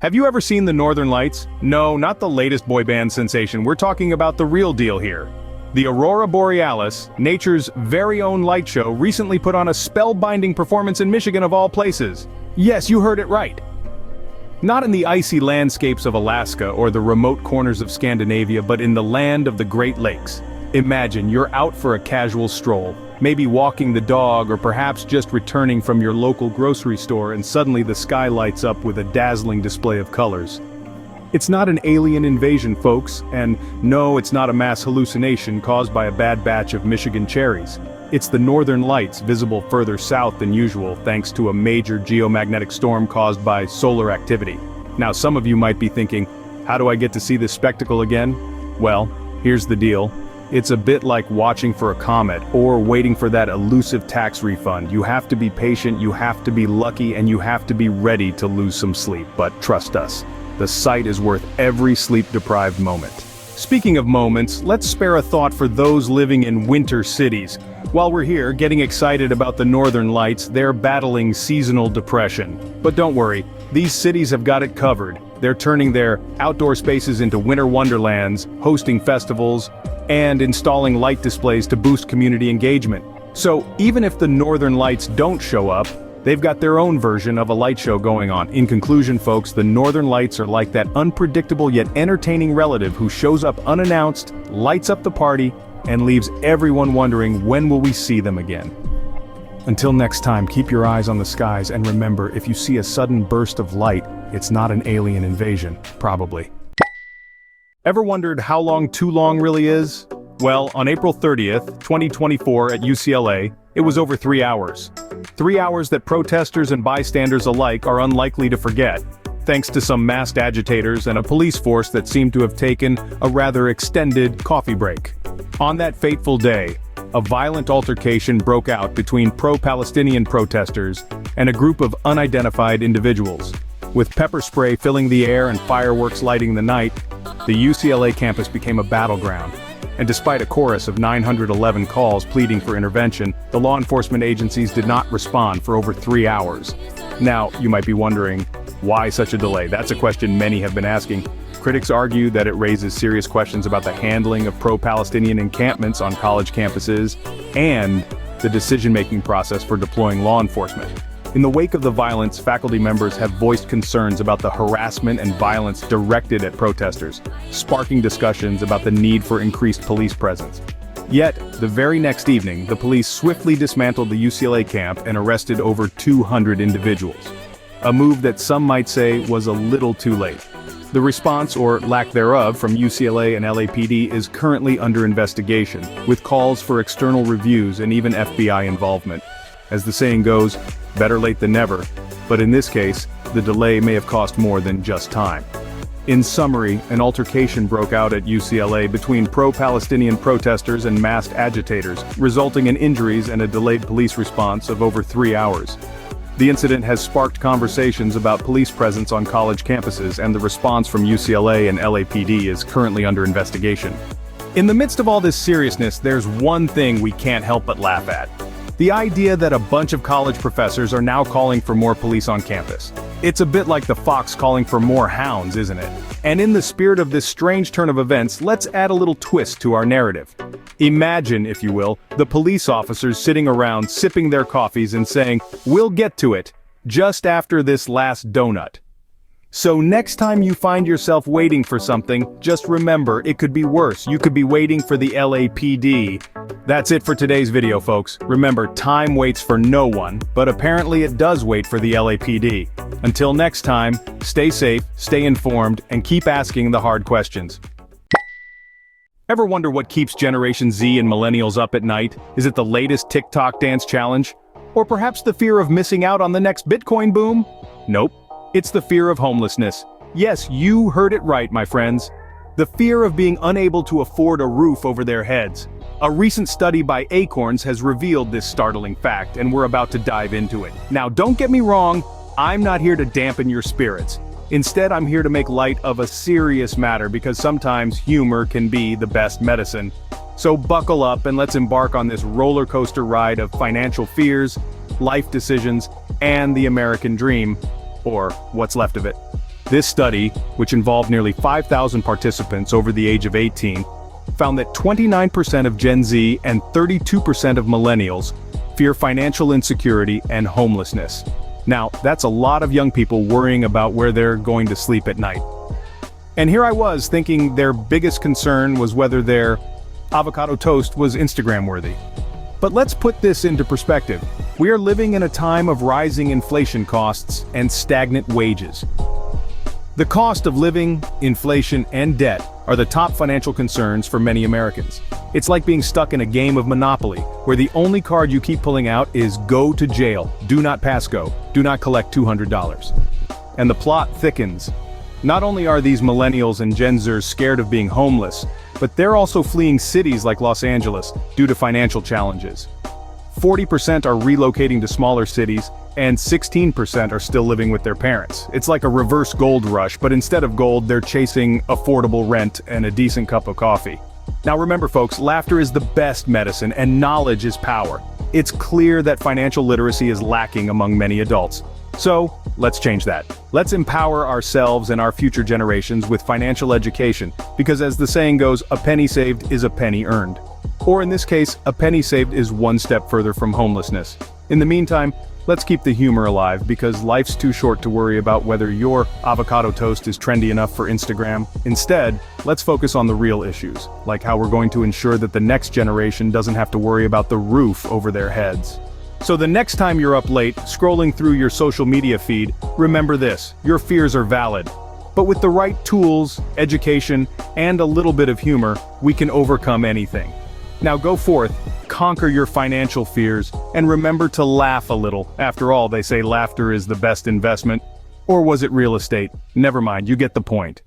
Have you ever seen the Northern Lights? No, not the latest boy band sensation. We're talking about the real deal here. The Aurora Borealis, nature's very own light show, recently put on a spellbinding performance in Michigan of all places. Yes, you heard it right. Not in the icy landscapes of Alaska or the remote corners of Scandinavia, but in the land of the Great Lakes. Imagine you're out for a casual stroll, maybe walking the dog or perhaps just returning from your local grocery store, and suddenly the sky lights up with a dazzling display of colors. It's not an alien invasion, folks, and no, it's not a mass hallucination caused by a bad batch of Michigan cherries. It's the Northern Lights, visible further south than usual thanks to a major geomagnetic storm caused by solar activity. Now some of you might be thinking, how do I get to see this spectacle again? Well, here's the deal. It's a bit like watching for a comet or waiting for that elusive tax refund. You have to be patient, you have to be lucky, and you have to be ready to lose some sleep. But trust us, the sight is worth every sleep-deprived moment. Speaking of moments, let's spare a thought for those living in winter cities. While we're here, getting excited about the Northern Lights, they're battling seasonal depression. But don't worry, these cities have got it covered. They're turning their outdoor spaces into winter wonderlands, hosting festivals, and installing light displays to boost community engagement. So even if the Northern Lights don't show up, they've got their own version of a light show going on. In conclusion, folks, the Northern Lights are like that unpredictable yet entertaining relative who shows up unannounced, lights up the party, and leaves everyone wondering when will we see them again. Until next time, keep your eyes on the skies, and remember, if you see a sudden burst of light, it's not an alien invasion, probably. Ever wondered how long too long really is? Well, on April 30th, 2024 at UCLA, it was over 3 hours. 3 hours that protesters and bystanders alike are unlikely to forget, thanks to some masked agitators and a police force that seemed to have taken a rather extended coffee break. On that fateful day, a violent altercation broke out between pro-Palestinian protesters and a group of unidentified individuals. With pepper spray filling the air and fireworks lighting the night, the UCLA campus became a battleground. And despite a chorus of 911 calls pleading for intervention, the law enforcement agencies did not respond for over 3 hours. Now, you might be wondering, why such a delay? That's a question many have been asking. Critics argue that it raises serious questions about the handling of pro-Palestinian encampments on college campuses and the decision-making process for deploying law enforcement. In the wake of the violence, faculty members have voiced concerns about the harassment and violence directed at protesters, sparking discussions about the need for increased police presence. Yet, the very next evening, the police swiftly dismantled the UCLA camp and arrested over 200 individuals. A move that some might say was a little too late. The response, or lack thereof, from UCLA and LAPD is currently under investigation, with calls for external reviews and even FBI involvement. As the saying goes, better late than never, but in this case, the delay may have cost more than just time. In summary, an altercation broke out at UCLA between pro-Palestinian protesters and masked agitators, resulting in injuries and a delayed police response of over 3 hours. The incident has sparked conversations about police presence on college campuses, and the response from UCLA and LAPD is currently under investigation. In the midst of all this seriousness, there's one thing we can't help but laugh at. The idea that a bunch of college professors are now calling for more police on campus. It's a bit like the fox calling for more hounds, isn't it? And in the spirit of this strange turn of events, let's add a little twist to our narrative. Imagine, if you will, the police officers sitting around sipping their coffees and saying, "We'll get to it, just after this last donut." So next time you find yourself waiting for something, just remember, it could be worse. You could be waiting for the LAPD. That's it for today's video, folks. Remember, time waits for no one, but apparently it does wait for the LAPD. Until next time, stay safe, stay informed, and keep asking the hard questions. Ever wonder what keeps Generation Z and millennials up at night? Is it the latest TikTok dance challenge? Or perhaps the fear of missing out on the next Bitcoin boom? Nope. It's the fear of homelessness. Yes, you heard it right, my friends. The fear of being unable to afford a roof over their heads. A recent study by Acorns has revealed this startling fact, and we're about to dive into it. Now, don't get me wrong, I'm not here to dampen your spirits. Instead, I'm here to make light of a serious matter, because sometimes humor can be the best medicine. So buckle up and let's embark on this roller coaster ride of financial fears, life decisions, and the American dream, or what's left of it. This study, which involved nearly 5,000 participants over the age of 18, found that 29% of Gen Z and 32% of millennials fear financial insecurity and homelessness. Now, that's a lot of young people worrying about where they're going to sleep at night. And here I was thinking their biggest concern was whether their avocado toast was Instagram-worthy. But let's put this into perspective. We are living in a time of rising inflation costs and stagnant wages. The cost of living, inflation, and debt are the top financial concerns for many Americans. It's like being stuck in a game of Monopoly, where the only card you keep pulling out is go to jail, do not pass go, do not collect $200. And the plot thickens. Not only are these millennials and Gen Zers scared of being homeless, but they're also fleeing cities like Los Angeles due to financial challenges. 40% are relocating to smaller cities, and 16% are still living with their parents. It's like a reverse gold rush, but instead of gold, they're chasing affordable rent and a decent cup of coffee. Now remember folks, laughter is the best medicine and knowledge is power. It's clear that financial literacy is lacking among many adults. So, let's change that. Let's empower ourselves and our future generations with financial education, because as the saying goes, a penny saved is a penny earned. Or in this case, a penny saved is one step further from homelessness. In the meantime, let's keep the humor alive, because life's too short to worry about whether your avocado toast is trendy enough for Instagram. Instead, let's focus on the real issues, like how we're going to ensure that the next generation doesn't have to worry about the roof over their heads. So the next time you're up late, scrolling through your social media feed, remember this: your fears are valid. But with the right tools, education, and a little bit of humor, we can overcome anything. Now go forth, conquer your financial fears, and remember to laugh a little. After all, they say laughter is the best investment. Or was it real estate? Never mind, you get the point.